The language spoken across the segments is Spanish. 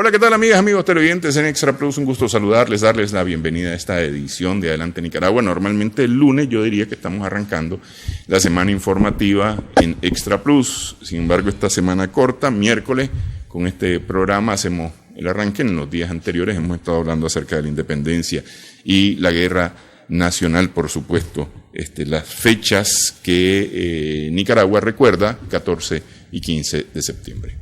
Hola, ¿qué tal amigas, amigos televidentes en Extra Plus? Un gusto saludarles, darles la bienvenida a esta edición de Adelante Nicaragua. Normalmente el lunes yo diría que estamos arrancando la semana informativa en Extra Plus. Sin embargo, esta semana corta, miércoles, con este programa hacemos el arranque. En los días anteriores hemos estado hablando acerca de la independencia y la guerra nacional, por supuesto, las fechas que Nicaragua recuerda, 14 y 15 de septiembre.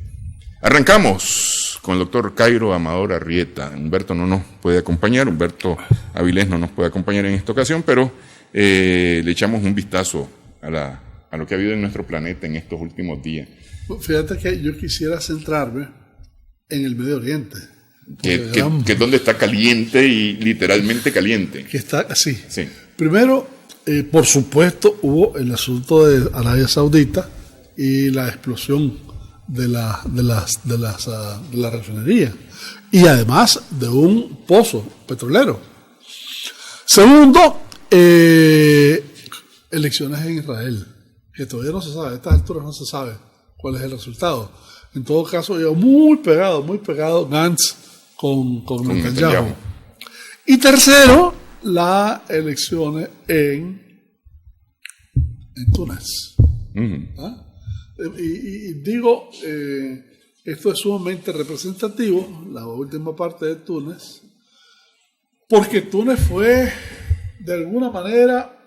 Arrancamos con el doctor Cairo Amador Arrieta. Humberto no nos puede acompañar, Humberto Avilés no nos puede acompañar en esta ocasión, pero le echamos un vistazo a lo que ha habido en nuestro planeta en estos últimos días. Fíjate que yo quisiera centrarme en el Medio Oriente. Que es donde está caliente y literalmente caliente. Que está así. Sí. Primero, por supuesto, hubo el asunto de Arabia Saudita y la explosión de la refinería y además de un pozo petrolero. Segundo, elecciones en Israel, que todavía no se sabe, a estas alturas no se sabe cuál es el resultado. En todo caso, llegó muy pegado Gantz con Netanyahu. Y tercero, las elecciones en Túnez. ¿Ah? Y digo, esto es sumamente representativo, la última parte de Túnez, porque Túnez fue, de alguna manera,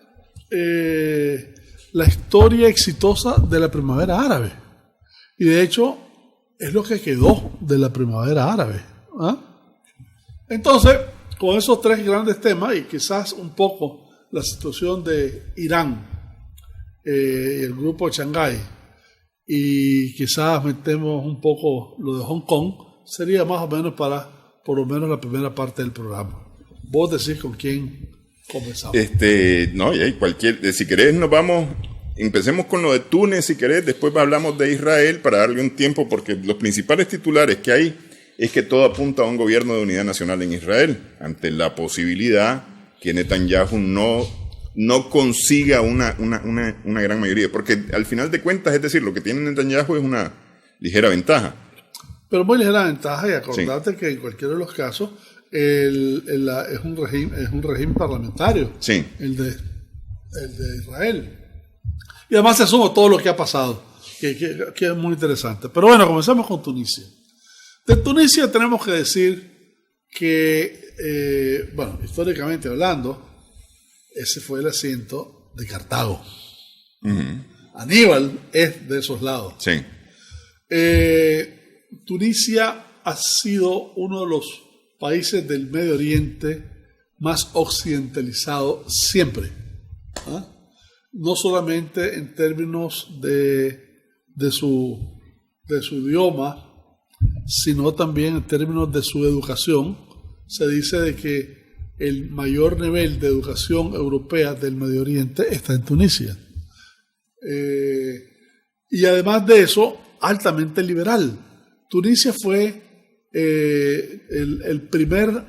la historia exitosa de la primavera árabe. Y de hecho, es lo que quedó de la primavera árabe. ¿Ah? Entonces, con esos tres grandes temas, y quizás un poco la situación de Irán, el grupo Shanghái, y quizás metemos un poco lo de Hong Kong, sería más o menos para, por lo menos, la primera parte del programa. Vos decís con quién comenzamos. No, y hay si querés empecemos con lo de Túnez, si querés, después hablamos de Israel para darle un tiempo, porque los principales titulares que hay es que todo apunta a un gobierno de unidad nacional en Israel, ante la posibilidad que Netanyahu no consiga una gran mayoría, porque al final de cuentas, es decir, lo que tiene Netanyahu es una ligera ventaja. Pero muy ligera ventaja, y acordate que en cualquiera de los casos es un régimen parlamentario, sí, el de Israel. Y además se suma todo lo que ha pasado, que es muy interesante. Pero bueno, comenzamos con Tunisia. De Tunisia tenemos que decir que, históricamente hablando, ese fue el asiento de Cartago. Uh-huh. Aníbal es de esos lados. Sí. Tunisia ha sido uno de los países del Medio Oriente más occidentalizado siempre. ¿Ah? No solamente en términos de su idioma, sino también en términos de su educación. Se dice de que el mayor nivel de educación europea del Medio Oriente está en Tunisia. Y además de eso, altamente liberal. Tunisia fue el primer,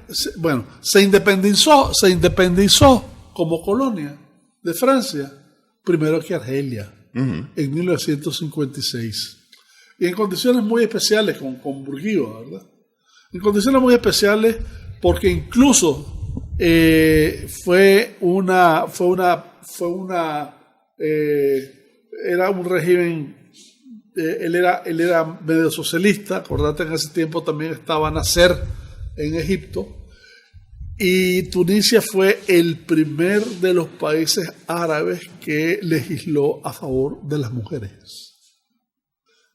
se independizó como colonia de Francia, primero que Argelia, uh-huh, en 1956. Y en condiciones muy especiales con Bourguiba, ¿verdad? En condiciones muy especiales porque incluso era un régimen, él era medio socialista. Acordate, en ese tiempo también estaba Nasser en Egipto, y Tunisia fue el primer de los países árabes que legisló a favor de las mujeres.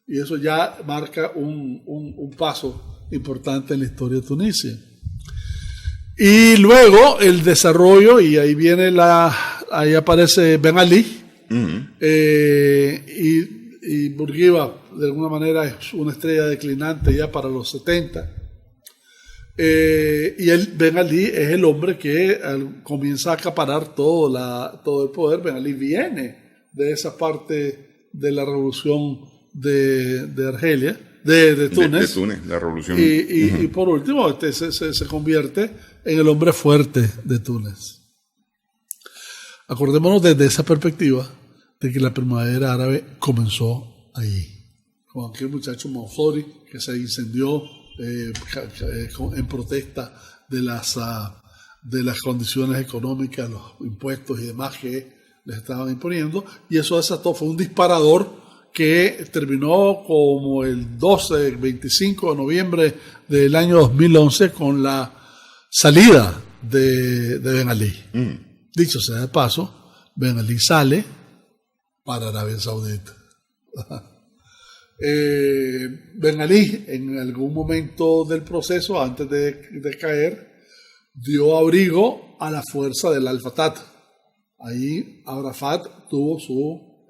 Y eso ya marca un paso importante en la historia de Tunisia. Y luego el desarrollo, y ahí aparece Ben Ali, uh-huh, y Bourguiba de alguna manera es una estrella declinante ya para los 70. Y Ben Ali es el hombre que comienza a acaparar todo el poder. Ben Ali viene de esa parte de la revolución de Argelia, de Túnez. De Túnez, la revolución. Y por último, se convierte en el hombre fuerte de Túnez. Acordémonos desde esa perspectiva de que la primavera árabe comenzó allí, con aquel muchacho Monfori que se incendió en protesta de las condiciones económicas, los impuestos y demás que les estaban imponiendo, y eso desató, fue un disparador que terminó como el 25 de noviembre del año 2011 con la salida de Ben Ali. Dicho sea de paso, Ben Ali sale para Arabia Saudita. Ben Ali, en algún momento del proceso, antes de caer, dio abrigo a la fuerza del Al-Fatah. Ahí Arafat tuvo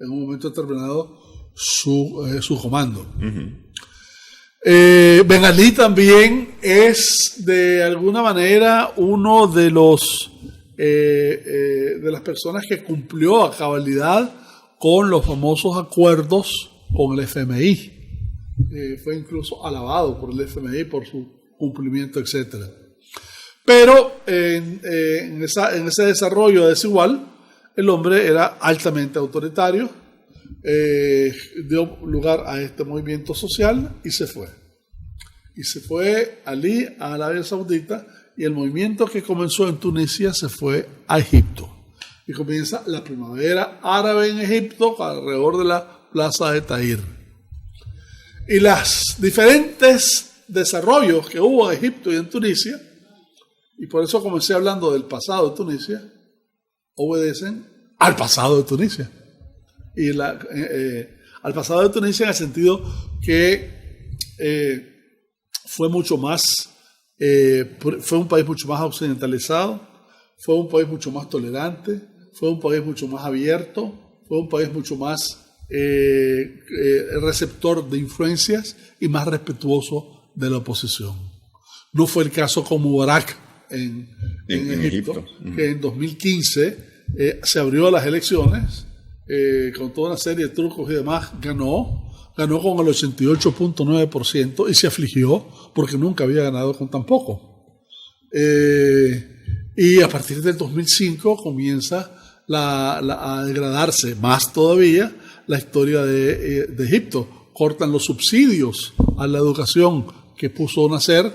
en un momento determinado su comando. Ben Ali también es de alguna manera uno de las personas que cumplió a cabalidad con los famosos acuerdos con el FMI. Fue incluso alabado por el FMI por su cumplimiento, etc. Pero en ese desarrollo desigual, el hombre era altamente autoritario, dio lugar a este movimiento social y se fue. Y se fue Ali a Arabia Saudita, y el movimiento que comenzó en Tunisia se fue a Egipto. Y comienza la primavera árabe en Egipto alrededor de la plaza de Tahrir. Y los diferentes desarrollos que hubo en Egipto y en Tunisia, y por eso comencé hablando del pasado de Tunisia, obedecen al pasado de Tunisia. Y al pasado de Tunisia en el sentido que fue un país mucho más occidentalizado, fue un país mucho más tolerante, fue un país mucho más abierto, fue un país mucho más receptor de influencias y más respetuoso de la oposición. No fue el caso con Mubarak en Egipto, que en 2015 se abrió a las elecciones con toda una serie de trucos y demás, ganó con el 88.9% y se afligió porque nunca había ganado con tan poco. Y a partir del 2005 comienza a degradarse más todavía la historia de Egipto. Cortan los subsidios a la educación que puso nacer,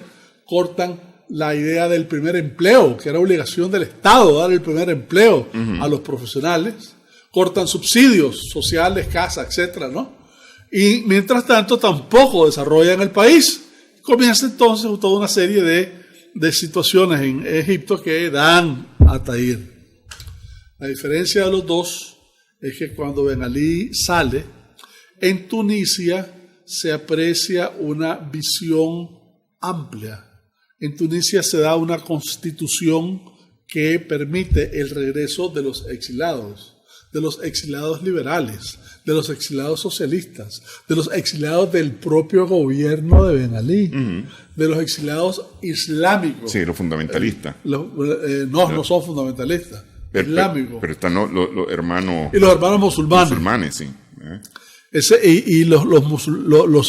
cortan la idea del primer empleo, que era obligación del Estado dar el primer empleo a los profesionales, cortan subsidios sociales, casa, etcétera, ¿no? Y mientras tanto tampoco desarrollan el país. Comienza entonces toda una serie de situaciones en Egipto que dan a Tahrir. La diferencia de los dos es que cuando Ben Ali sale, en Tunisia se aprecia una visión amplia. En Tunisia se da una constitución que permite el regreso de los exilados liberales, de los exilados socialistas, de los exilados del propio gobierno de Ben Ali, de los exilados islámicos. Sí, los fundamentalistas. No son fundamentalistas. Islámicos. Pero están los hermanos. Y los hermanos musulmanes. Musulmanes, sí.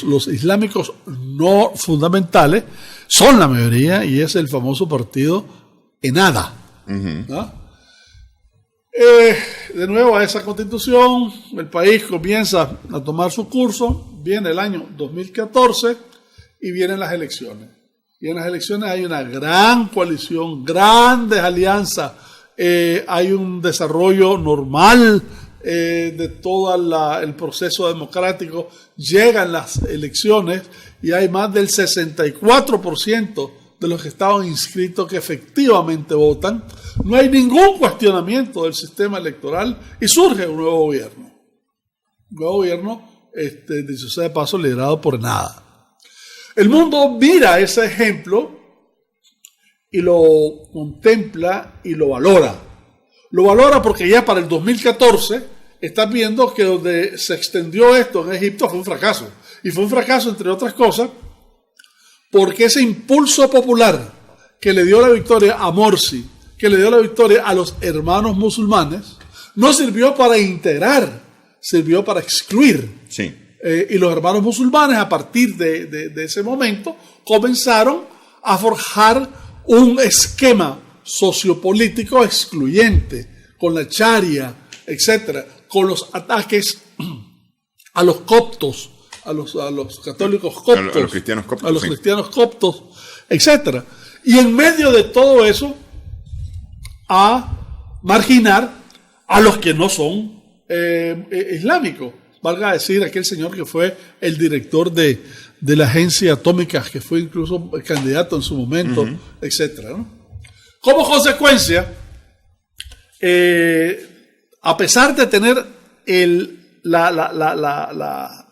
Los islámicos no fundamentales son la mayoría, y es el famoso partido Ennahda. ¿No? De nuevo a esa constitución, el país comienza a tomar su curso, viene el año 2014 y vienen las elecciones. Y en las elecciones hay una gran coalición, grandes alianzas, hay un desarrollo normal de todo el proceso democrático, llegan las elecciones y hay más del 64% de los que estaban inscritos que efectivamente votan. No hay ningún cuestionamiento del sistema electoral y surge un nuevo gobierno. Un nuevo gobierno, dicho sea de paso, liderado por Ennahda. El mundo mira ese ejemplo y lo contempla y lo valora. Lo valora porque ya para el 2014 están viendo que donde se extendió esto en Egipto fue un fracaso. Y fue un fracaso, entre otras cosas, porque ese impulso popular que le dio la victoria a Morsi, que le dio la victoria a los hermanos musulmanes, no sirvió para integrar, sirvió para excluir. Sí. Y los hermanos musulmanes, a partir de ese momento, comenzaron a forjar un esquema sociopolítico excluyente, con la Sharia, etcétera, con los ataques a los coptos a los católicos coptos, a los cristianos coptos, a los cristianos coptos, etcétera. Y en medio de todo eso, a marginar a los que no son islámicos. Valga decir, aquel señor que fue el director de la agencia atómica, que fue incluso candidato en su momento, etcétera, ¿no? Como consecuencia, a pesar de tener el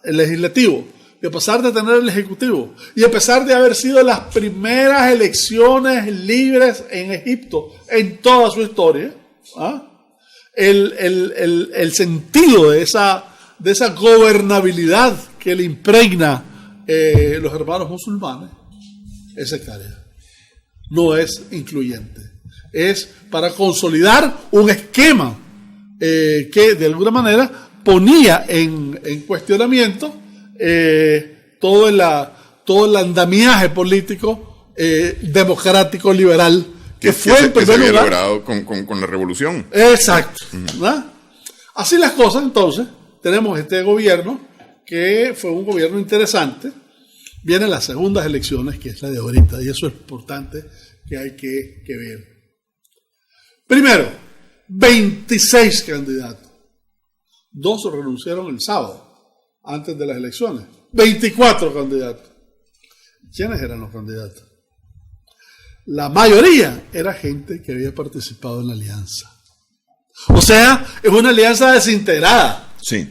legislativo, y a pesar de tener el ejecutivo, y a pesar de haber sido las primeras elecciones libres en Egipto en toda su historia, el sentido de esa gobernabilidad que le impregna los hermanos musulmanes es sectaria. No es incluyente. Es para consolidar un esquema que de alguna manera ponía en cuestionamiento todo el andamiaje político democrático liberal que fue en primer lugar logrado con la revolución. Exacto. ¿Verdad? Así las cosas, entonces, tenemos este gobierno que fue un gobierno interesante. Vienen las segundas elecciones, que es la de ahorita, y eso es importante que hay que ver. Primero, 26 candidatos. 2 renunciaron el sábado, antes de las elecciones. 24 candidatos. ¿Quiénes eran los candidatos? La mayoría era gente que había participado en la alianza. O sea, es una alianza desintegrada. Sí.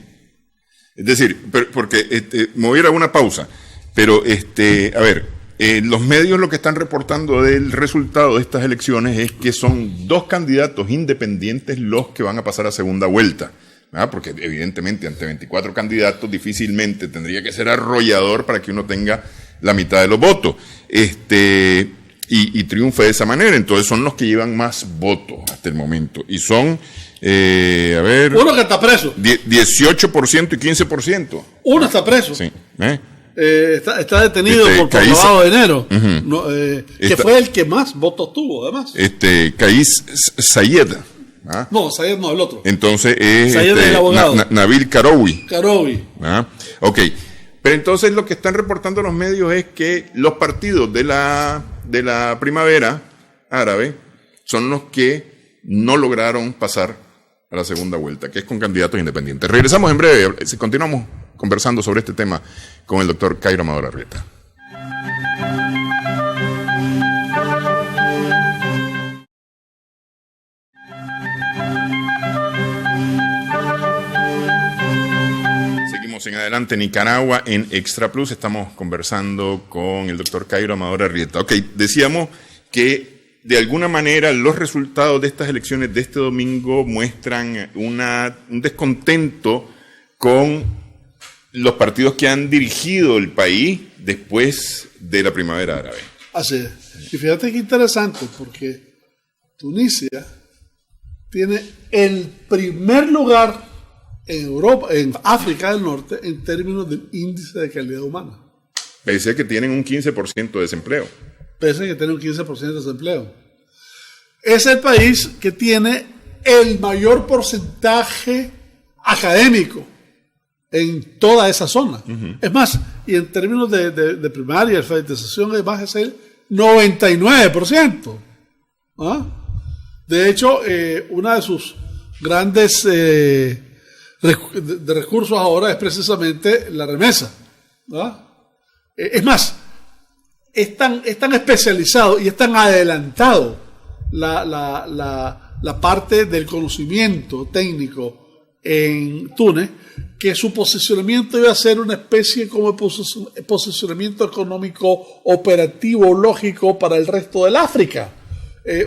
Es decir, porque me voy a ir a una pausa, pero a ver, los medios lo que están reportando del resultado de estas elecciones es que son 2 candidatos independientes los que van a pasar a segunda vuelta. Porque evidentemente ante 24 candidatos difícilmente tendría que ser arrollador para que uno tenga la mitad de los votos y triunfe de esa manera. Entonces son los que llevan más votos hasta el momento y son uno que está preso, 18% y 15%. Uno está preso, sí. Está detenido por lavado de dinero, que fue el que más votos tuvo además. Kais Sayed. No, Sayed no, el otro. Entonces es el abogado. Nabil Karoui. Ok. Pero entonces lo que están reportando los medios es que los partidos de la primavera árabe son los que no lograron pasar a la segunda vuelta, que es con candidatos independientes. Regresamos en breve, continuamos conversando sobre este tema con el doctor Cairo Amador Arrieta. En Adelante Nicaragua en Extra Plus estamos conversando con el doctor Cairo Amador Arrieta. Ok, decíamos que de alguna manera los resultados de estas elecciones de este domingo muestran un descontento con los partidos que han dirigido el país después de la primavera árabe. Así es. Y fíjate qué interesante, porque Tunisia tiene el primer lugar en Europa, en África del Norte, en términos del índice de calidad humana. Pese a que tienen un 15% de desempleo. Es el país que tiene el mayor porcentaje académico en toda esa zona. Uh-huh. Es más, y en términos de primaria, alfabetización, además es el 99%. De hecho, una de sus grandes de recursos ahora es precisamente la remesa. Es más, es tan especializado y es tan adelantado la parte del conocimiento técnico en Túnez, que su posicionamiento iba a ser una especie como de posicionamiento económico operativo lógico para el resto del África.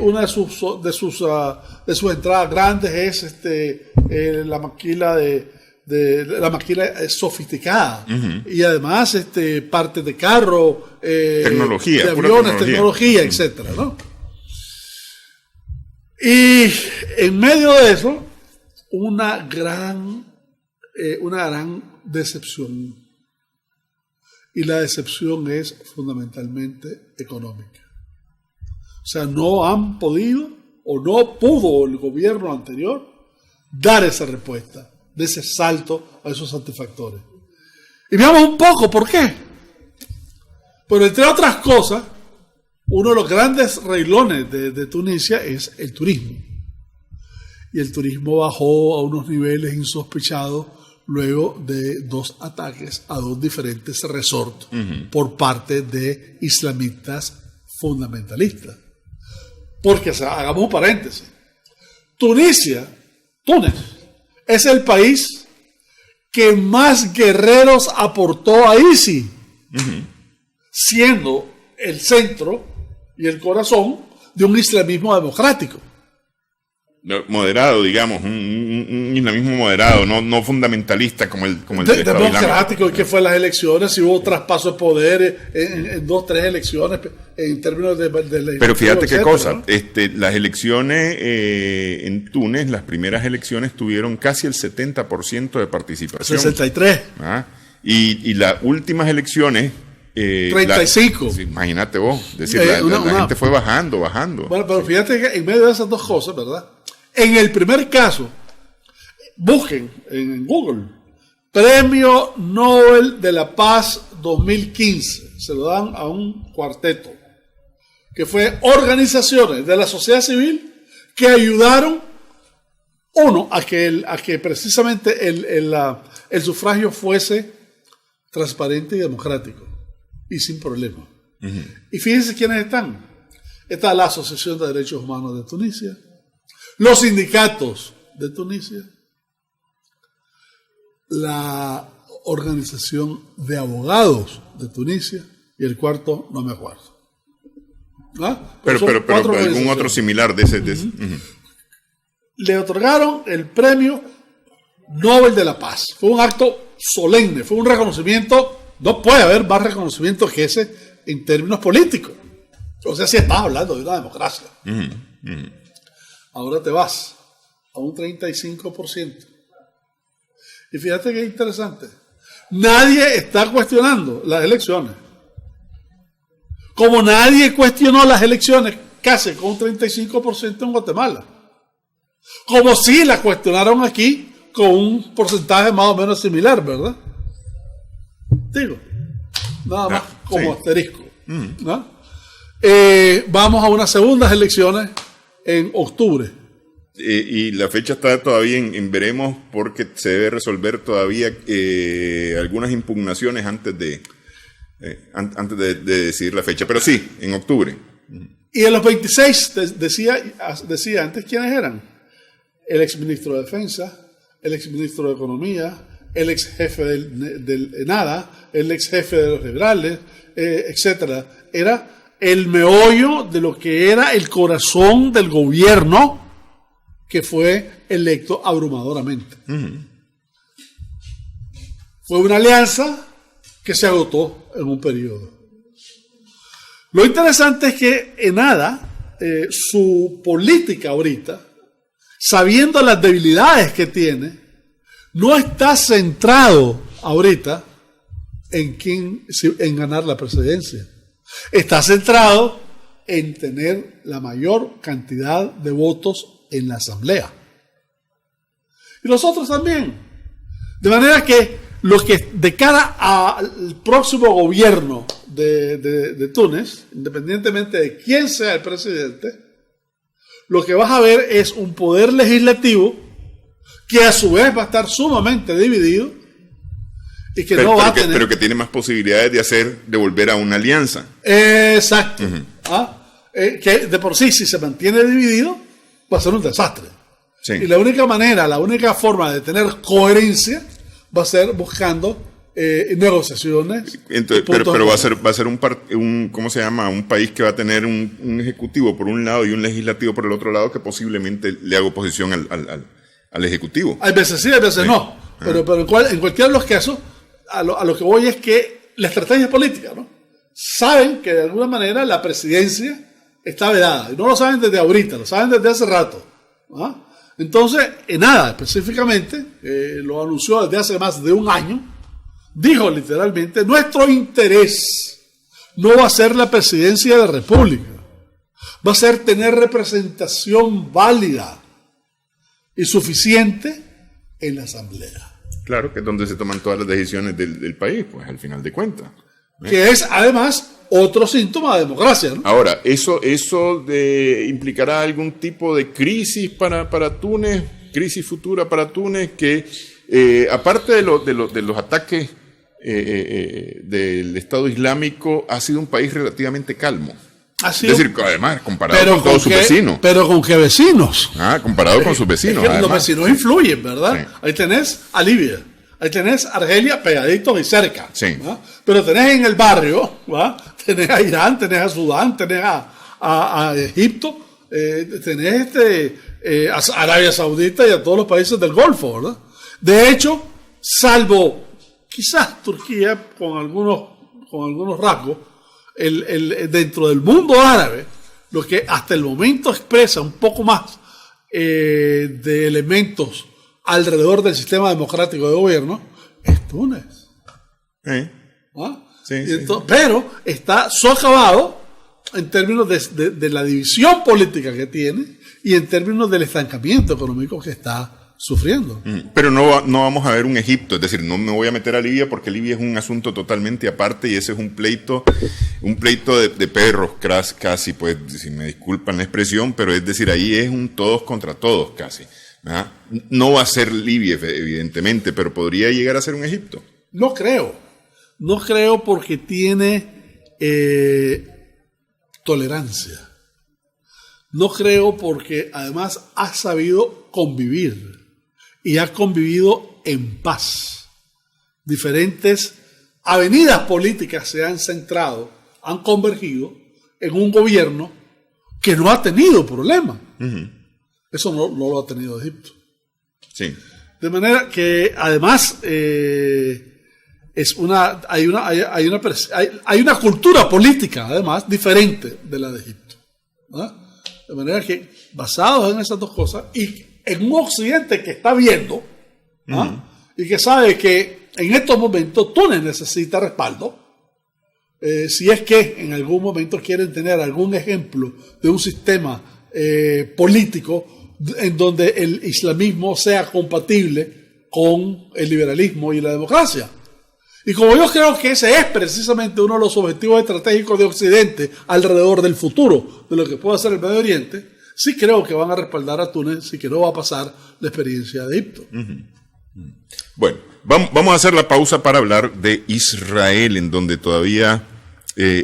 Una de sus entradas grandes es la maquila la maquila sofisticada. Uh-huh. Y además partes de carro, tecnología, de aviones, tecnología, etcétera, ¿no? Y en medio de eso, una gran decepción. Y la decepción es fundamentalmente económica. O sea, no han podido o no pudo el gobierno anterior dar esa respuesta, de ese salto a esos satisfactores. Y veamos un poco por qué. Pero entre otras cosas, uno de los grandes reglones de Tunisia es el turismo. Y el turismo bajó a unos niveles insospechados luego de 2 ataques a 2 diferentes resorts por parte de islamistas fundamentalistas. Porque, o sea, hagamos un paréntesis. Túnez, es el país que más guerreros aportó a ISIS, siendo el centro y el corazón de un islamismo democrático. Moderado, digamos, un islamismo moderado, no fundamentalista como el de democrático, que fue las elecciones, y hubo traspaso de poder en 2, 3 elecciones en términos de Pero fíjate qué cosa, ¿no? Las elecciones en Túnez, las primeras elecciones tuvieron casi el 70% de participación. 63. Y las últimas elecciones 35. Imagínate vos, es decir, la gente fue bajando. Bueno, pero fíjate que en medio de esas 2 cosas, ¿verdad? En el primer caso, busquen en Google, Premio Nobel de la Paz 2015, se lo dan a un cuarteto, que fue organizaciones de la sociedad civil que ayudaron, uno, a que precisamente el sufragio fuese transparente y democrático, y sin problema. Y fíjense quiénes están. Está la Asociación de Derechos Humanos de Tunisia, los sindicatos de Tunisia, la Organización de Abogados de Tunisia, y el cuarto no me acuerdo. Pero algún otro similar de ese. Le otorgaron el Premio Nobel de la Paz. Fue un acto solemne, fue un reconocimiento. No puede haber más reconocimiento que ese en términos políticos. O sea, si estás hablando de una democracia. Ahora te vas a un 35%. Y fíjate que es interesante. Nadie está cuestionando las elecciones. Como nadie cuestionó las elecciones casi con un 35% en Guatemala. Como sí las cuestionaron aquí con un porcentaje más o menos similar, ¿verdad? Digo, nada más como asterisco. ¿No? Vamos a unas segundas elecciones en octubre. Y la fecha está todavía en veremos, porque se debe resolver todavía algunas impugnaciones antes de decidir la fecha. Pero sí, en octubre. Y en los 26 decía antes quiénes eran. El exministro de Defensa, el exministro de Economía, el ex jefe del ENADA, el ex jefe de los liberales, etc. Era el meollo de lo que era el corazón del gobierno que fue electo abrumadoramente. Fue una alianza que se agotó en un periodo. Lo interesante es que ENADA, su política ahorita, sabiendo las debilidades que tiene, no está centrado ahorita en ganar la presidencia. Está centrado en tener la mayor cantidad de votos en la asamblea. Y nosotros también. De manera que los que de cara al próximo gobierno de Túnez, independientemente de quién sea el presidente, lo que vas a ver es un poder legislativo que a su vez va a estar sumamente dividido y que no va a tener... Pero que tiene más posibilidades de volver a una alianza. Exacto. Que de por sí, si se mantiene dividido, va a ser un desastre. Sí. Y la única forma de tener coherencia va a ser buscando negociaciones. Entonces, pero va a ser un ¿cómo se llama? Un país que va a tener un ejecutivo por un lado y un legislativo por el otro lado, que posiblemente le haga oposición al ejecutivo. Hay veces sí, hay veces no. Pero en cualquiera de los casos, a lo que voy es que la estrategia política, ¿no? Saben que de alguna manera la presidencia está vedada. Y no lo saben desde ahorita, lo saben desde hace rato. Entonces, ENADA específicamente, lo anunció desde hace más de un año, dijo literalmente: nuestro interés no va a ser la presidencia de la República, va a ser tener representación válida y suficiente en la Asamblea. Claro, que es donde se toman todas las decisiones del país, pues al final de cuentas. Que es además otro síntoma de democracia, ¿no? Ahora, ¿eso implicará algún tipo de crisis para Túnez, crisis futura para Túnez, que aparte de los ataques del Estado Islámico, ha sido un país relativamente calmo? Es decir, además, comparado con todos sus vecinos. ¿Pero con qué vecinos? Comparado con sus vecinos. Es que los vecinos influyen, ¿verdad? Sí. Ahí tenés a Libia, ahí tenés a Argelia pegaditos y cerca. Sí. ¿verdad? Pero tenés en el barrio, ¿verdad? Tenés a Irán, tenés a Sudán, tenés a Egipto, tenés a Arabia Saudita y a todos los países del Golfo, ¿verdad? De hecho, salvo quizás Turquía con algunos rasgos, dentro del mundo árabe, lo que hasta el momento expresa un poco más de elementos alrededor del sistema democrático de gobierno es Túnez. ¿Ah? Sí, entonces, pero está socavado en términos de la división política que tiene y en términos del estancamiento económico que está sufriendo. Pero no vamos a ver un Egipto, es decir, no me voy a meter a Libia porque Libia es un asunto totalmente aparte y ese es un pleito de perros casi, pues si me disculpan la expresión, pero es decir, ahí es un todos contra todos casi. ¿Ah? No va a ser Libia, evidentemente, pero podría llegar a ser un Egipto. No creo porque tiene tolerancia. No creo porque además ha sabido convivir. Y ha convivido en paz. Diferentes avenidas políticas se han centrado, han convergido en un gobierno que no ha tenido problema. Uh-huh. Eso no lo ha tenido Egipto. Sí. De manera que además hay una cultura política además diferente de la de Egipto. ¿Verdad? De manera que basados en esas dos cosas y en un occidente que está viendo y que sabe que en estos momentos Túnez necesita respaldo, si es que en algún momento quieren tener algún ejemplo de un sistema político en donde el islamismo sea compatible con el liberalismo y la democracia. Y como yo creo que ese es precisamente uno de los objetivos estratégicos de Occidente alrededor del futuro de lo que puede ser el Medio Oriente, sí creo que van a respaldar a Túnez y que no va a pasar la experiencia de Egipto. Bueno, vamos a hacer la pausa para hablar de Israel, en donde todavía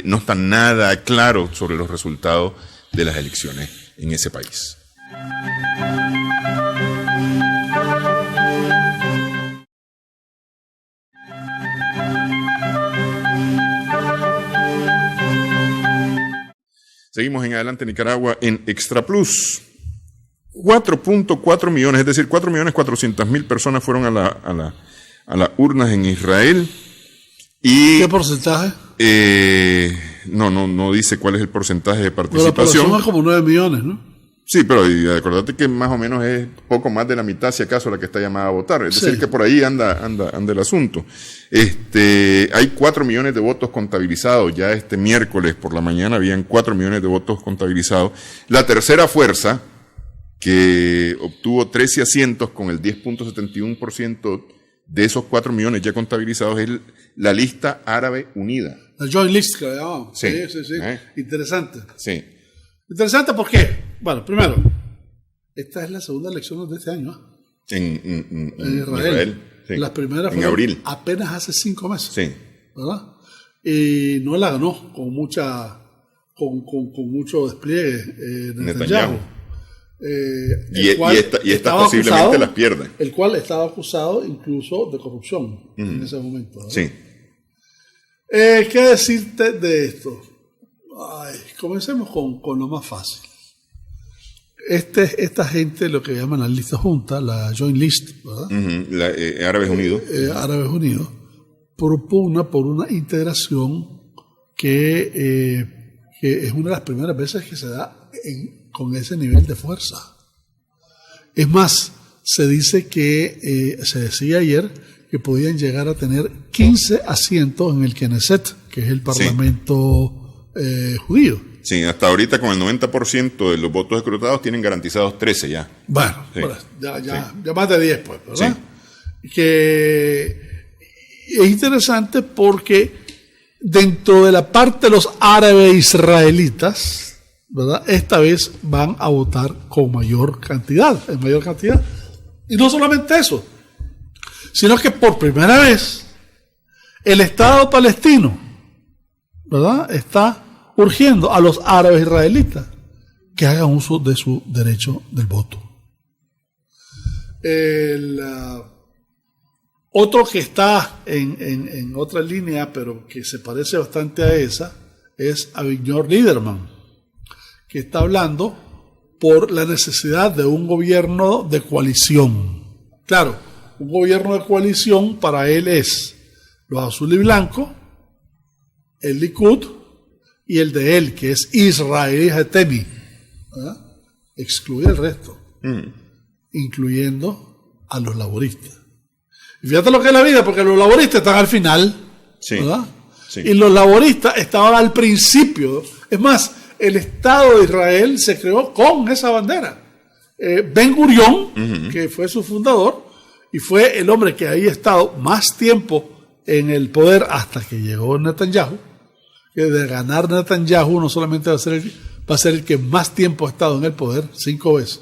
no está nada claro sobre los resultados de las elecciones en ese país. Seguimos en Adelante Nicaragua en Extra Plus. 4.4 millones, es decir, 4.400.000 personas fueron a las urnas en Israel. Y, ¿qué porcentaje? No dice cuál es el porcentaje de participación. Pero la población es como 9 millones, ¿no? Sí, pero acordate que más o menos es poco más de la mitad, si acaso, la que está llamada a votar. Es decir, que por ahí anda el asunto. Hay 4 millones de votos contabilizados. Ya este miércoles por la mañana habían 4 millones de votos contabilizados. La tercera fuerza, que obtuvo 13 asientos con el 10.71% de esos 4 millones ya contabilizados, es la Lista Árabe Unida. La Joint List, que le llamamos. Sí. Interesante. Sí. Interesante, ¿por qué? Bueno, primero, esta es la segunda elección de este año. En Israel. Sí. Las primeras fueron abril. Apenas hace 5 meses. Sí. ¿Verdad? Y no la ganó con mucho despliegue Netanyahu. Y esta posiblemente las pierde. El cual estaba acusado incluso de corrupción en ese momento. ¿verdad? Sí. ¿Qué decirte de esto? Comencemos con lo más fácil. Esta gente, lo que llaman la lista junta, la Joint List, ¿verdad? Árabes Unidos. Árabes Unidos, propugna por una integración que es una de las primeras veces que se da con ese nivel de fuerza. Es más, se dice que, se decía ayer, que podían llegar a tener 15 asientos en el Knesset, que es el parlamento judío. Sí, hasta ahorita con el 90% de los votos escrutados tienen garantizados 13 ya. Bueno, sí. Ya más de 10 pues, ¿verdad? que es interesante porque dentro de la parte de los árabes israelitas, ¿verdad? Esta vez van a votar con mayor cantidad, en mayor cantidad. Y no solamente eso, sino que por primera vez el Estado palestino, ¿verdad?, está urgiendo a los árabes israelitas que hagan uso de su derecho del voto. Otro que está en otra línea, pero que se parece bastante a esa, es Avigdor Lieberman, que está hablando por la necesidad de un gobierno de coalición. Claro, un gobierno de coalición para él es los azul y blanco, el Likud y el de él, que es Israel Hetemi. Excluir el resto, incluyendo a los laboristas. Y fíjate lo que es la vida, porque los laboristas están al final, sí, ¿verdad? Sí. Y los laboristas estaban al principio. Es más, el Estado de Israel se creó con esa bandera. Ben Gurión, que fue su fundador, y fue el hombre que había estado más tiempo en el poder hasta que llegó Netanyahu, que de ganar Netanyahu no solamente va a ser el que más tiempo ha estado en el poder, 5 veces,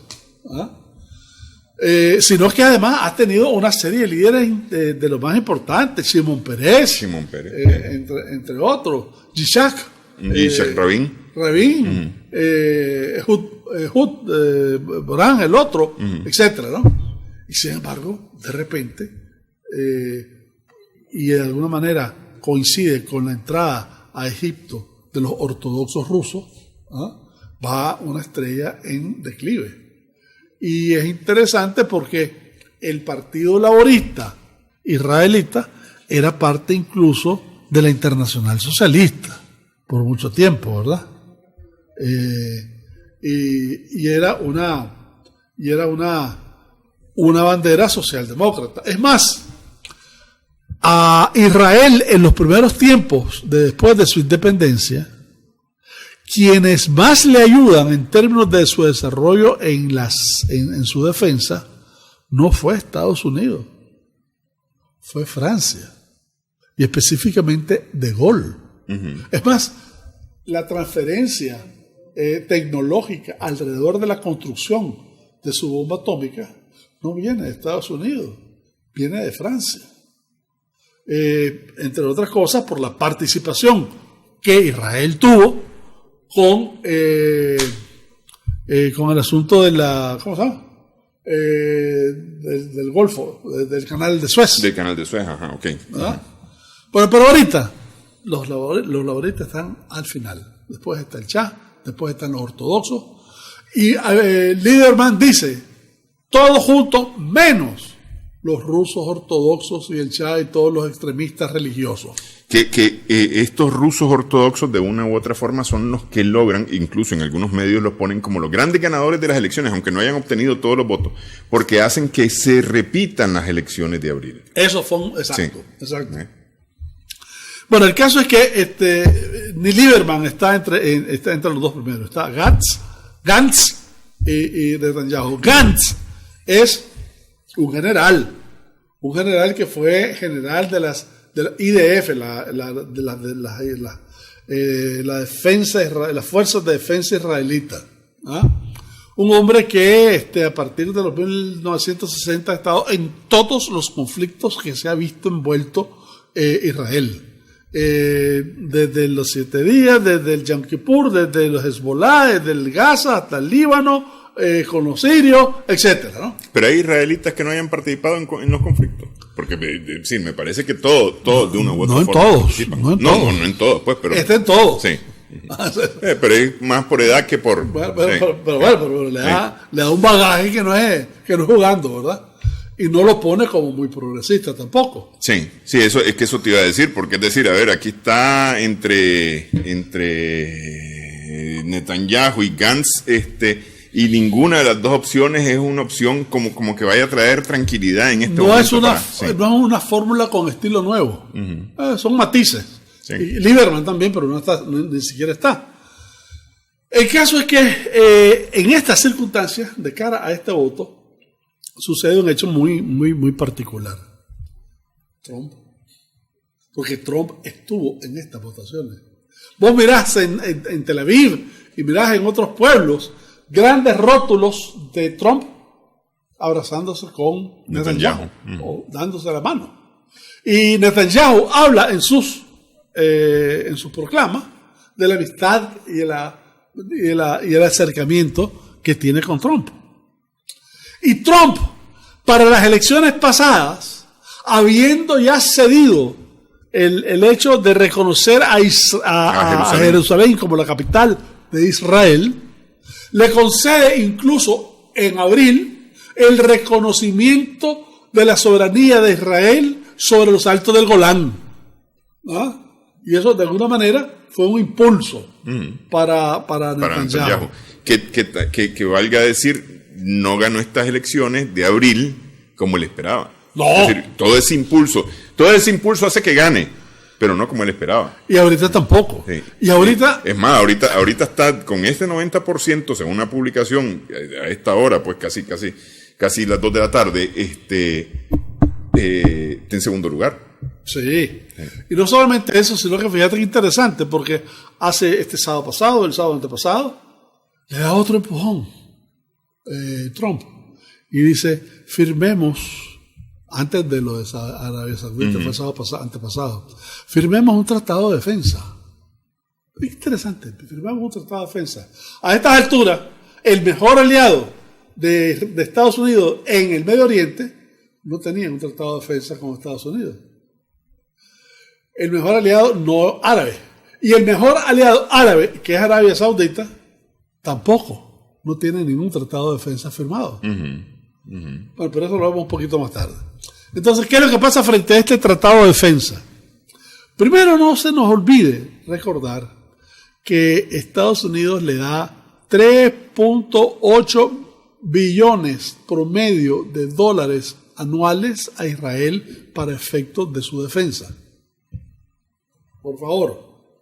sino que además ha tenido una serie de líderes de los más importantes, Shimon Peres, entre otros, Yitzhak Rabin, Ehud Barak, el otro, etcétera, ¿no? Y sin embargo, de repente, y de alguna manera coincide con la entrada a Egipto de los ortodoxos rusos, va una estrella en declive. Y es interesante porque el Partido Laborista israelita era parte incluso de la Internacional Socialista por mucho tiempo, ¿verdad? Y era una bandera socialdemócrata. Es más, a Israel en los primeros tiempos después de su independencia, quienes más le ayudan en términos de su desarrollo en su defensa, no fue Estados Unidos, fue Francia, y específicamente De Gaulle. Es más, la transferencia tecnológica alrededor de la construcción de su bomba atómica no viene de Estados Unidos, viene de Francia. Entre otras cosas, por la participación que Israel tuvo con el asunto de la, ¿cómo se llama? Del Golfo, del canal de Suez. Del canal de Suez, ajá, ok. Bueno, pero ahorita los laboristas están al final. Después está el Shah, después están los ortodoxos. Y Lieberman dice, todos juntos menos los rusos ortodoxos y el Shah y todos los extremistas religiosos. Que estos rusos ortodoxos de una u otra forma son los que logran, incluso en algunos medios los ponen como los grandes ganadores de las elecciones, aunque no hayan obtenido todos los votos, porque hacen que se repitan las elecciones de abril. Eso fue, exacto, sí. Exacto. Bueno, el caso es que ni Lieberman está entre los dos primeros, está Gantz y Netanyahu. Gantz es un general que fue general de la IDF, la defensa, las fuerzas de defensa israelita. Un hombre que a partir de los 1960 ha estado en todos los conflictos que se ha visto envuelto Israel. Desde los 7 días, desde el Yom Kippur, desde los Hezbollah, desde el Gaza hasta el Líbano, con los sirios, etcétera, ¿no? Pero hay israelitas que no hayan participado en los conflictos. Porque sí, me parece que todos de una u otra forma participan. No en todos, pues, pero está en todos. Sí. Pero es más por edad que por... Pero le da un bagaje que no es jugando, ¿verdad? Y no lo pone como muy progresista tampoco. Sí, eso es que eso te iba a decir, porque es decir, a ver, aquí está entre Netanyahu y Gantz, y ninguna de las dos opciones es una opción como que vaya a traer tranquilidad en este momento. No es una fórmula con estilo nuevo. Son matices. Sí. Y Lieberman también, pero ni siquiera está. El caso es que en estas circunstancias, de cara a este voto, sucede un hecho muy, muy, muy particular. Trump. Porque Trump estuvo en estas votaciones. Vos mirás en Tel Aviv y mirás en otros pueblos grandes rótulos de Trump abrazándose con Netanyahu o dándose la mano. Y Netanyahu habla en sus proclamas de la amistad y el acercamiento que tiene con Trump. Y Trump, para las elecciones pasadas, habiendo ya cedido el hecho de reconocer a Jerusalén como la capital de Israel, le concede incluso en abril el reconocimiento de la soberanía de Israel sobre los altos del Golán. ¿Ah? Y eso de alguna manera fue un impulso para Netanyahu. Que valga decir, no ganó estas elecciones de abril como él esperaba. No. Es decir, todo ese impulso hace que gane, pero no como él esperaba. Y ahorita tampoco. Sí. Y ahorita... Es más, ahorita está con este 90%, según una publicación, a esta hora, pues casi las 2 de la tarde, está en segundo lugar. Sí. Y no solamente eso, sino que fíjate que interesante, porque hace el sábado antepasado, le da otro empujón Trump. Y dice, firmemos... Antes de lo de Arabia Saudita, fue el sábado antepasado. Firmemos un tratado de defensa. Interesante, firmamos un tratado de defensa. A estas alturas, el mejor aliado de Estados Unidos en el Medio Oriente no tenía un tratado de defensa con Estados Unidos. El mejor aliado no árabe. Y el mejor aliado árabe, que es Arabia Saudita, tampoco no tiene ningún tratado de defensa firmado. Bueno, pero eso lo vemos un poquito más tarde. Entonces, ¿qué es lo que pasa frente a este tratado de defensa? Primero, no se nos olvide recordar que Estados Unidos le da 3.8 billones promedio de dólares anuales a Israel para efectos de su defensa. Por favor,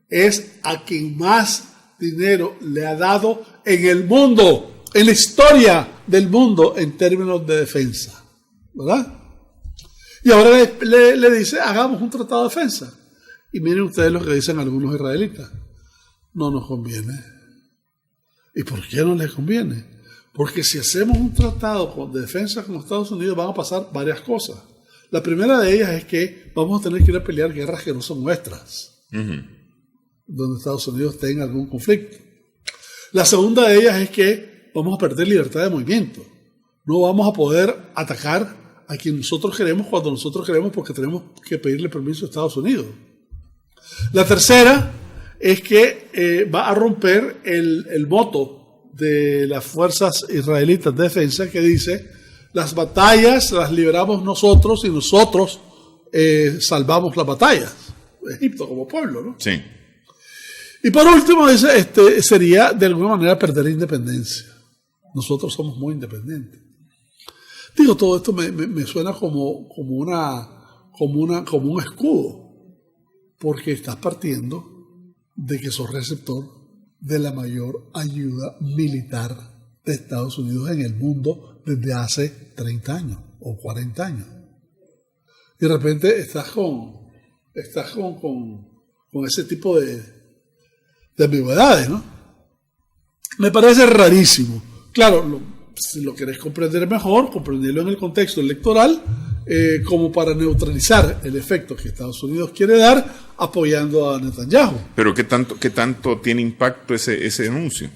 es a quien más dinero le ha dado en el mundo, en la historia del mundo en términos de defensa, ¿verdad? Y ahora le dice, hagamos un tratado de defensa. Y miren ustedes lo que dicen algunos israelitas. No nos conviene. ¿Y por qué no les conviene? Porque si hacemos un tratado de defensa con Estados Unidos van a pasar varias cosas. La primera de ellas es que vamos a tener que ir a pelear guerras que no son nuestras, donde Estados Unidos tenga algún conflicto. La segunda de ellas es que vamos a perder libertad de movimiento. No vamos a poder atacar a quien nosotros queremos cuando nosotros queremos, porque tenemos que pedirle permiso a Estados Unidos. La tercera es que va a romper el moto de las fuerzas israelitas de defensa que dice: las batallas las libramos nosotros y nosotros salvamos las batallas. Egipto como pueblo, ¿no? Sí. Y por último dice, sería de alguna manera perder la independencia. Nosotros somos muy independientes. Digo, todo esto me suena como un escudo, porque estás partiendo de que sos receptor de la mayor ayuda militar de Estados Unidos en el mundo desde hace 30 años o 40 años. Y de repente estás con ese tipo de ambigüedades, ¿no? Me parece rarísimo. Claro, si lo querés comprender mejor, comprenderlo en el contexto electoral, como para neutralizar el efecto que Estados Unidos quiere dar apoyando a Netanyahu. Pero ¿qué tanto tiene impacto ese anuncio?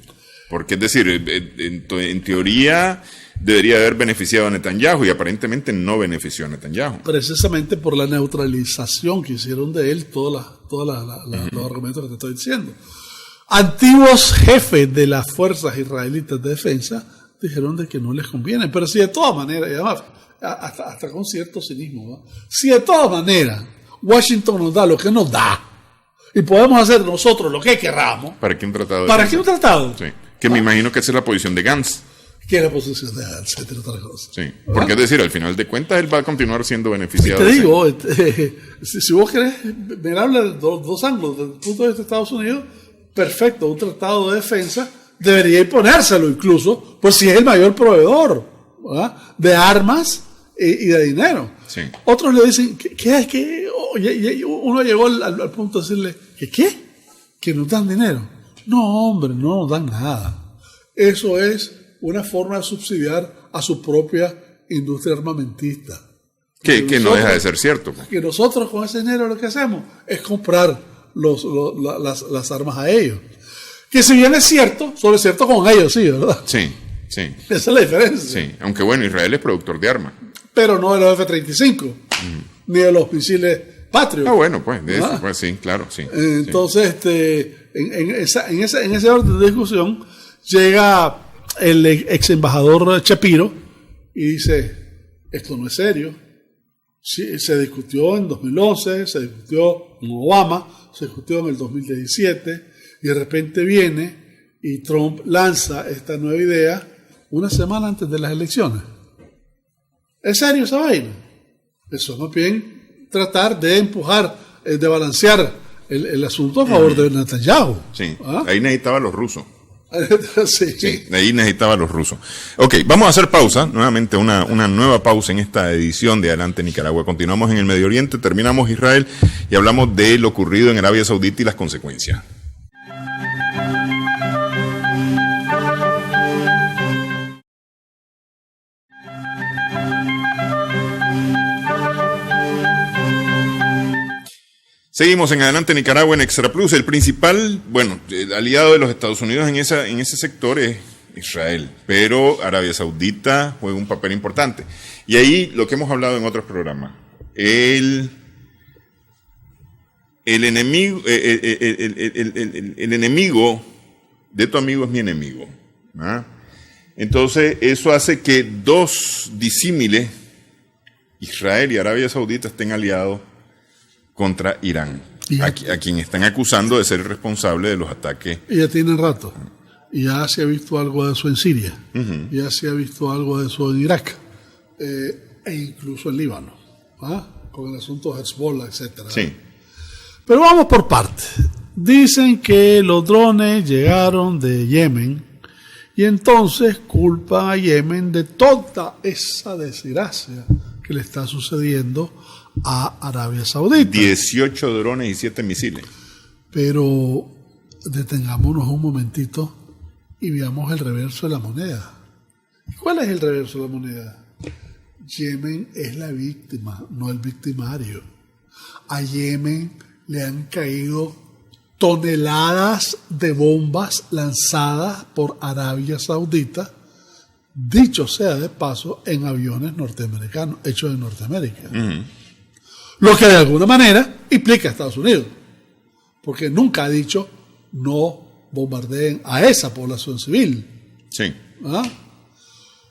Porque es decir, en teoría debería haber beneficiado a Netanyahu y aparentemente no benefició a Netanyahu. Precisamente por la neutralización que hicieron de él todos los argumentos que te estoy diciendo. Antiguos jefes de las fuerzas israelitas de defensa dijeron de que no les conviene, pero si de todas maneras, y además hasta con cierto cinismo, ¿no? Si de todas maneras Washington nos da lo que nos da y podemos hacer nosotros lo que queramos, ¿para qué un tratado? ¿Para qué un tratado? Sí. Que me imagino que esa es la posición de Gantz. Que es la posición de Gantz, entre otras cosas. Sí, porque es decir, al final de cuentas él va a continuar siendo beneficiado. Y te digo, si vos querés mirarle de dos ángulos, desde el punto de vista de Estados Unidos, perfecto, un tratado de defensa debería imponérselo incluso, pues si es el mayor proveedor, ¿verdad?, de armas y de dinero. Sí. Otros le dicen, ¿qué es? Uno llegó al punto de decirle, ¿qué? ¿Que nos dan dinero? No, hombre, no nos dan nada. Eso es una forma de subsidiar a su propia industria armamentista. Que no deja de ser cierto. Que nosotros con ese dinero lo que hacemos es comprar las armas a ellos. Que si bien es cierto, solo es cierto con ellos, sí, ¿verdad? Sí, sí. Esa es la diferencia. Sí, aunque bueno, Israel es productor de armas. Pero no de los F-35, ni de los misiles Patriot. Ah, bueno, pues, de eso, pues sí, claro, sí. Entonces, en ese orden de discusión, llega el ex embajador Shapiro y dice, esto no es serio. Sí, se discutió en 2011, se discutió con Obama, se discutió en el 2017, y de repente viene y Trump lanza esta nueva idea una semana antes de las elecciones. ¿Es serio esa vaina? Eso es más bien tratar de empujar, de balancear el asunto a favor de Netanyahu. Sí, ahí necesitaba los rusos. Sí. Sí, ahí necesitaba los rusos. Ok, vamos a hacer pausa, nuevamente una nueva pausa en esta edición de Adelante Nicaragua. Continuamos en el Medio Oriente, terminamos Israel y hablamos de lo ocurrido en Arabia Saudita y las consecuencias. Seguimos en Adelante Nicaragua en Extra Plus. El principal, el aliado de los Estados Unidos en ese sector es Israel, pero Arabia Saudita juega un papel importante. Y ahí lo que hemos hablado en otros programas, el enemigo de tu amigo es mi enemigo. ¿Ah? Entonces eso hace que dos disímiles, Israel y Arabia Saudita, estén aliados contra Irán, a quien están acusando de ser el responsable de los ataques. Y ya tienen rato. Y ya se ha visto algo de eso en Siria. Ya se ha visto algo de eso en Irak. E incluso en Líbano. Con el asunto de Hezbollah, etc. Sí. Pero vamos por partes. Dicen que los drones llegaron de Yemen y entonces culpan a Yemen de toda esa desgracia que le está sucediendo a Arabia Saudita. 18 drones y 7 misiles. Pero detengámonos un momentito y veamos el reverso de la moneda. ¿Cuál es el reverso de la moneda? Yemen es la víctima, no el victimario. A Yemen le han caído toneladas de bombas lanzadas por Arabia Saudita, dicho sea de paso, en aviones norteamericanos, hechos en Norteamérica. Lo que de alguna manera implica a Estados Unidos, porque nunca ha dicho no bombardeen a esa población civil. Sí.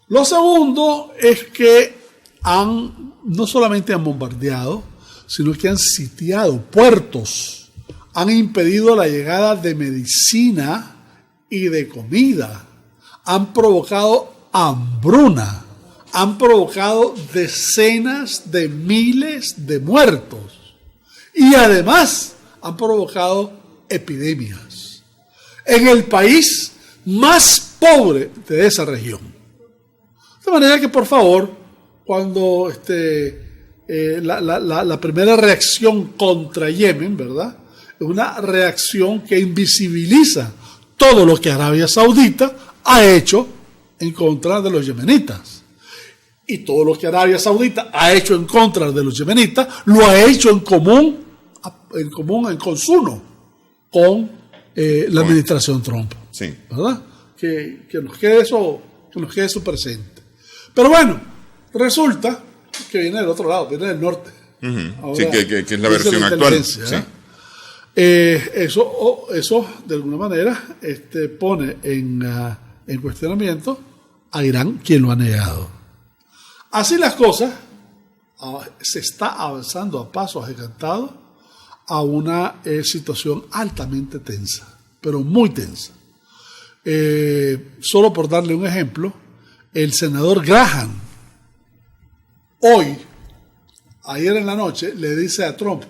Lo segundo es que no solamente han bombardeado, sino que han sitiado puertos, han impedido la llegada de medicina y de comida, han provocado hambruna, han provocado decenas de miles de muertos y además han provocado epidemias en el país más pobre de esa región. De manera que, por favor, cuando la primera reacción contra Yemen, ¿verdad?, es una reacción que invisibiliza todo lo que Arabia Saudita ha hecho en contra de los yemenitas. Y todo lo que Arabia Saudita ha hecho en contra de los yemenitas, lo ha hecho en consumo con la administración Trump. Sí. ¿Verdad? Que nos quede eso presente. Pero bueno, resulta que viene del otro lado, viene del norte. Ahora, sí, que es la versión actual. Sí. Eso de alguna manera pone en cuestionamiento a Irán, quien lo ha negado. Así las cosas, se está avanzando a pasos agigantados a una situación altamente tensa, pero muy tensa. Solo por darle un ejemplo, el senador Graham, ayer en la noche, le dice a Trump,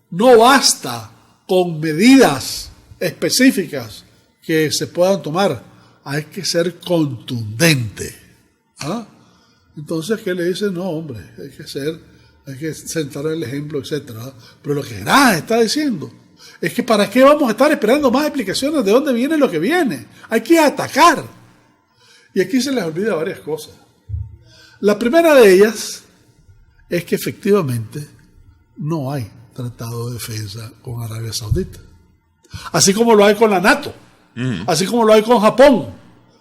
no basta con medidas específicas que se puedan tomar, hay que ser contundente. Entonces, ¿qué le dice? No, hombre, hay que sentar el ejemplo, etcétera. Pero lo que Graham está diciendo es que ¿para qué vamos a estar esperando más explicaciones de dónde viene lo que viene? Hay que atacar. Y aquí se les olvida varias cosas. La primera de ellas es que efectivamente no hay tratado de defensa con Arabia Saudita. Así como lo hay con la NATO. Así como lo hay con Japón.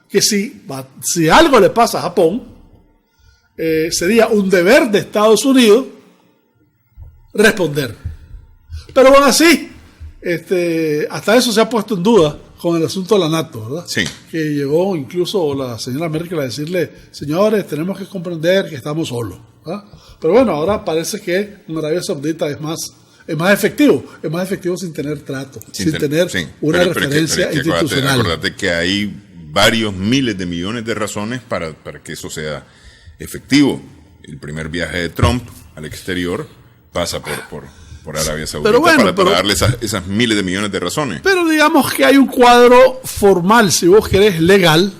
Que si algo le pasa a Japón, sería un deber de Estados Unidos responder. Pero aún así, hasta eso se ha puesto en duda con el asunto de la NATO, ¿verdad? Sí. Que llegó incluso la señora Merkel a decirle, señores, tenemos que comprender que estamos solos, ¿verdad? Pero bueno, ahora parece que en Arabia Saudita es más efectivo sin tener trato, sin tener una referencia institucional. Acuérdate que hay varios miles de millones de razones para que eso sea efectivo. El primer viaje de Trump al exterior pasa por Arabia Saudita para darle esas miles de millones de razones. Pero digamos que hay un cuadro formal, si vos querés, legal,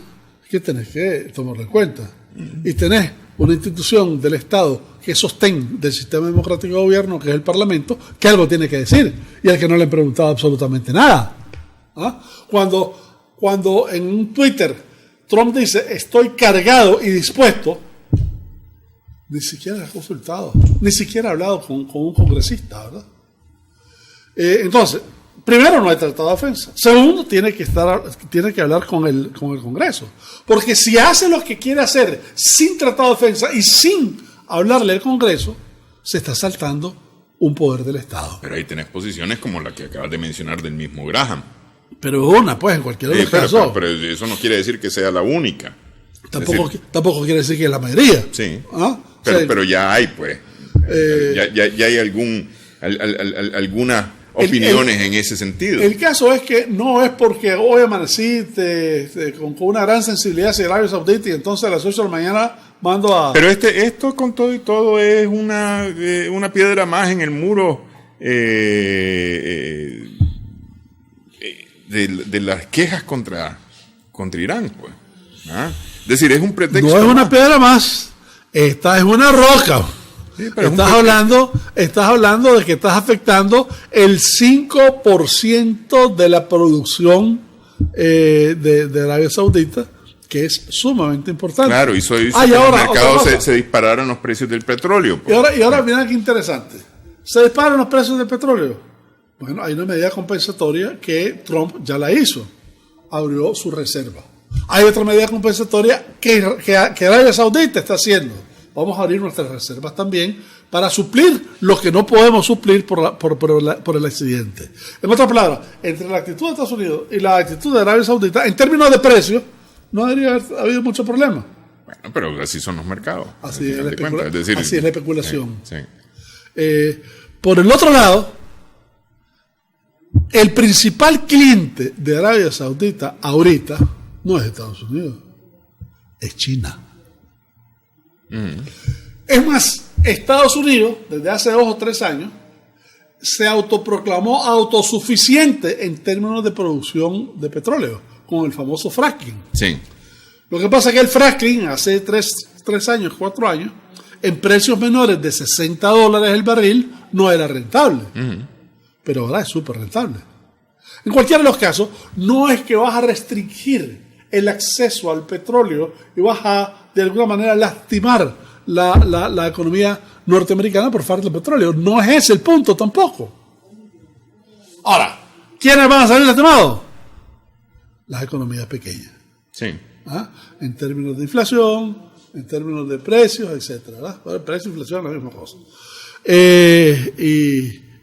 que tenés que tomarlo en cuenta. Y tenés una institución del Estado que sostén del sistema democrático de gobierno, que es el Parlamento, que algo tiene que decir, y al que no le han preguntado absolutamente nada. ¿Ah? Cuando en un Twitter Trump dice, estoy cargado y dispuesto, ni siquiera ha consultado, ni siquiera ha hablado con un congresista, ¿verdad? Entonces, primero, no hay tratado de defensa. Segundo, tiene que hablar con el Congreso. Porque si hace lo que quiere hacer sin tratado de defensa y sin hablarle al Congreso, se está saltando un poder del Estado. Pero ahí tenés posiciones como la que acabas de mencionar del mismo Graham. Pero una, pues, en cualquiera de los casos. Pero eso no quiere decir que sea la única. Tampoco quiere decir que es la mayoría. Sí. ¿Ah? Pero ya hay, pues. Ya hay algunas opiniones en ese sentido. El caso es que no es porque hoy amanecí con una gran sensibilidad hacia Arabia Saudita y entonces a las 8 de la mañana mando a... Pero esto con todo y todo es una piedra más en el muro de las quejas contra Irán, pues. ¿Ah? Es decir, es un pretexto. No es una piedra más, esta es una roca. Sí, pero estás hablando de que estás afectando el 5% de la producción de Arabia Saudita, que es sumamente importante. Claro, y eso hizo que en el mercado se dispararon los precios del petróleo. Y ahora mira qué interesante. ¿Se disparan los precios del petróleo? Bueno, hay una medida compensatoria que Trump ya la hizo. Abrió su reserva. Hay otra medida compensatoria que Arabia Saudita está haciendo. Vamos a abrir nuestras reservas también para suplir lo que no podemos suplir por el accidente. En otras palabras, entre la actitud de Estados Unidos y la actitud de Arabia Saudita, en términos de precios, no debería haber habido mucho problema. Bueno, pero así son los mercados. Así es la especulación. Sí. Por el otro lado, el principal cliente de Arabia Saudita ahorita no es Estados Unidos, es China. Es más, Estados Unidos, desde hace 2 o 3 años, se autoproclamó autosuficiente en términos de producción de petróleo, con el famoso fracking. Sí. Lo que pasa es que el fracking, hace 3 años, 4 años, en precios menores de $60 el barril, no era rentable. Pero ahora es súper rentable. En cualquiera de los casos, no es que vas a restringir el acceso al petróleo y vas a, de alguna manera, lastimar la economía norteamericana por falta de petróleo. No es ese el punto tampoco. Ahora, ¿quiénes van a salir lastimados? Las economías pequeñas. Sí. ¿Ah? En términos de inflación, en términos de precios, etcétera. ¿Verdad? El precio e inflación es la misma cosa.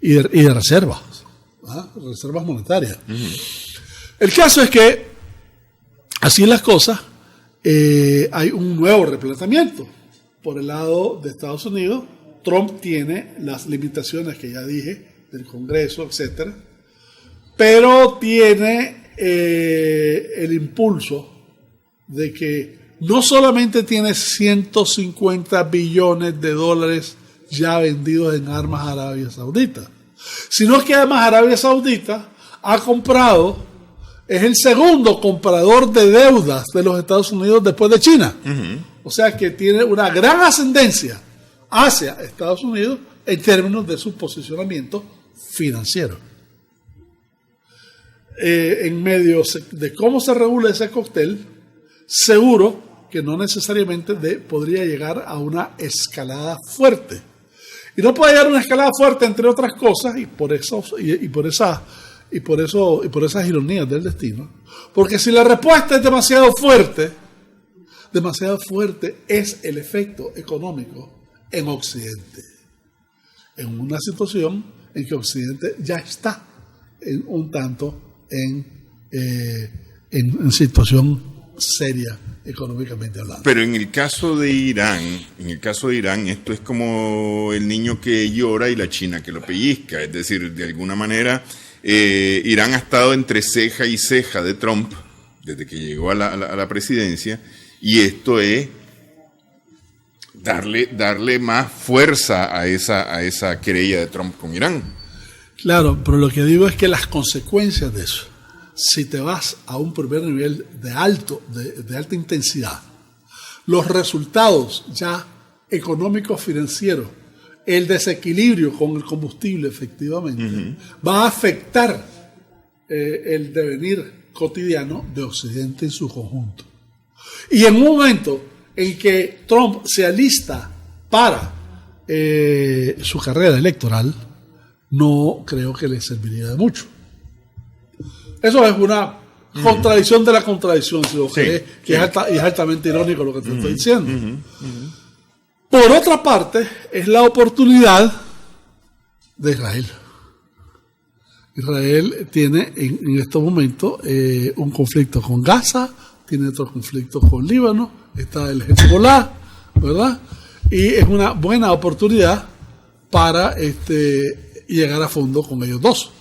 Y de reservas. ¿Ah? Reservas monetarias. El caso es que así las cosas, hay un nuevo replanteamiento. Por el lado de Estados Unidos, Trump tiene las limitaciones que ya dije, del Congreso, etc. Pero tiene el impulso de que no solamente tiene 150 billones de dólares ya vendidos en armas a Arabia Saudita, sino que además Arabia Saudita ha comprado... Es el segundo comprador de deudas de los Estados Unidos después de China. O sea que tiene una gran ascendencia hacia Estados Unidos en términos de su posicionamiento financiero. En medio de cómo se regula ese cóctel, seguro que no necesariamente podría llegar a una escalada fuerte. Y no puede llegar a una escalada fuerte, entre otras cosas, y por esas ironías del destino. Porque si la respuesta es demasiado fuerte es el efecto económico en Occidente. En una situación en que Occidente ya está un tanto en situación seria económicamente hablando. Pero en el caso de Irán, esto es como el niño que llora y la china que lo pellizca. Es decir, de alguna manera, Irán ha estado entre ceja y ceja de Trump desde que llegó a la presidencia, y esto es darle más fuerza a esa querella de Trump con Irán. Claro, pero lo que digo es que las consecuencias de eso, si te vas a un primer nivel de alta intensidad, los resultados ya económicos financieros, el desequilibrio con el combustible efectivamente, va a afectar el devenir cotidiano de Occidente en su conjunto. Y en un momento en que Trump se alista para su carrera electoral, no creo que le serviría de mucho. Eso es una contradicción de la contradicción, si lo crees, que es altamente irónico lo que te estoy diciendo. Por otra parte, es la oportunidad de Israel. Israel tiene en estos momentos un conflicto con Gaza, tiene otro conflicto con Líbano, está el Hezbollah, ¿verdad? Y es una buena oportunidad para llegar a fondo con ellos dos,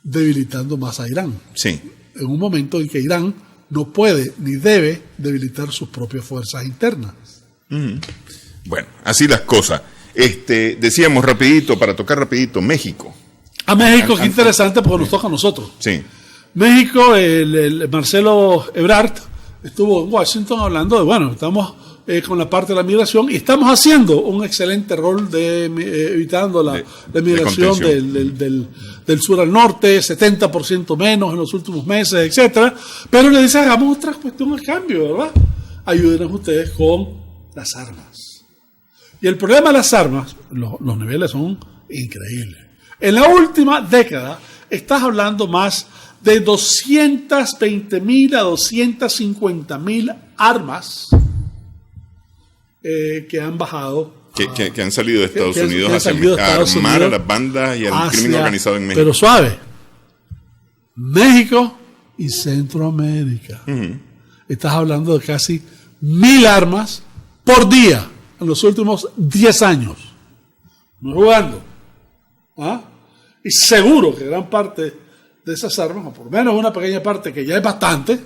debilitando más a Irán. Sí. En un momento en que Irán no puede ni debe debilitar sus propias fuerzas internas. Bueno, así las cosas. Decíamos rapidito, para tocar rapidito, México. A México, qué interesante, porque nos toca a nosotros. Sí. México, el Marcelo Ebrard estuvo en Washington hablando de, bueno, estamos con la parte de la migración y estamos haciendo un excelente rol de evitando la migración del sur al norte, 70% menos en los últimos meses, etcétera. Pero le dice, hagamos otra cuestión al cambio, ¿verdad? Ayúdenos ustedes con las armas. Y el problema de las armas, los niveles son increíbles. En la última década estás hablando más de 220,000 a 250,000 armas que han bajado. Que han salido de Estados Unidos hacia armar a las bandas y al crimen organizado en México. Pero suave. México y Centroamérica. Estás hablando de casi 1,000 armas por día en los últimos 10 años. No jugando. Y seguro que gran parte de esas armas, o por lo menos una pequeña parte que ya es bastante,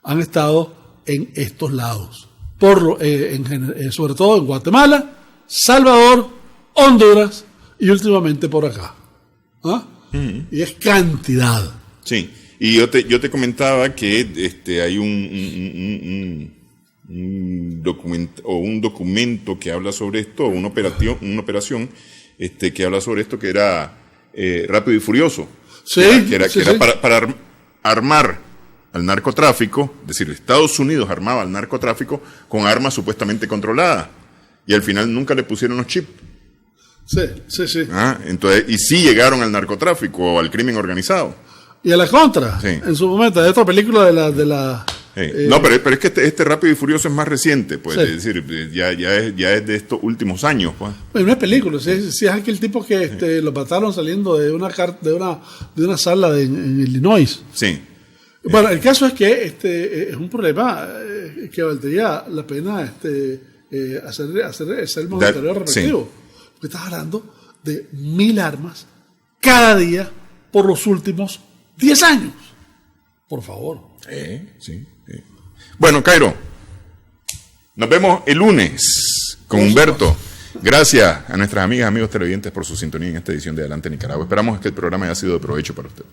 han estado en estos lados. Sobre todo en Guatemala, Salvador, Honduras y últimamente por acá. Y es cantidad. Sí, y yo te comentaba que hay un documento que habla sobre esto, una operación que habla sobre esto, que era Rápido y Furioso. Sí, que era para armar al narcotráfico, es decir, Estados Unidos armaba al narcotráfico con armas supuestamente controladas, y al final nunca le pusieron los chips. Sí. Entonces, y sí llegaron al narcotráfico o al crimen organizado. Y a la contra, sí. En su momento, hay otra película de la no, pero es que este Rápido y Furioso es más reciente, pues, sí. Es decir, ya es de estos últimos años, pues. Bueno, no es película, si es aquel tipo que lo mataron saliendo de una sala en Illinois. Sí. Bueno, el caso es que es un problema que valdría la pena hacer el monitoreo respectivo. Sí. Porque estás hablando de 1,000 armas cada día por los últimos 10 años. Por favor. Sí. Bueno, Cairo, nos vemos el lunes con Humberto. Gracias a nuestras amigas, amigos televidentes por su sintonía en esta edición de Adelante Nicaragua. Esperamos que el programa haya sido de provecho para usted.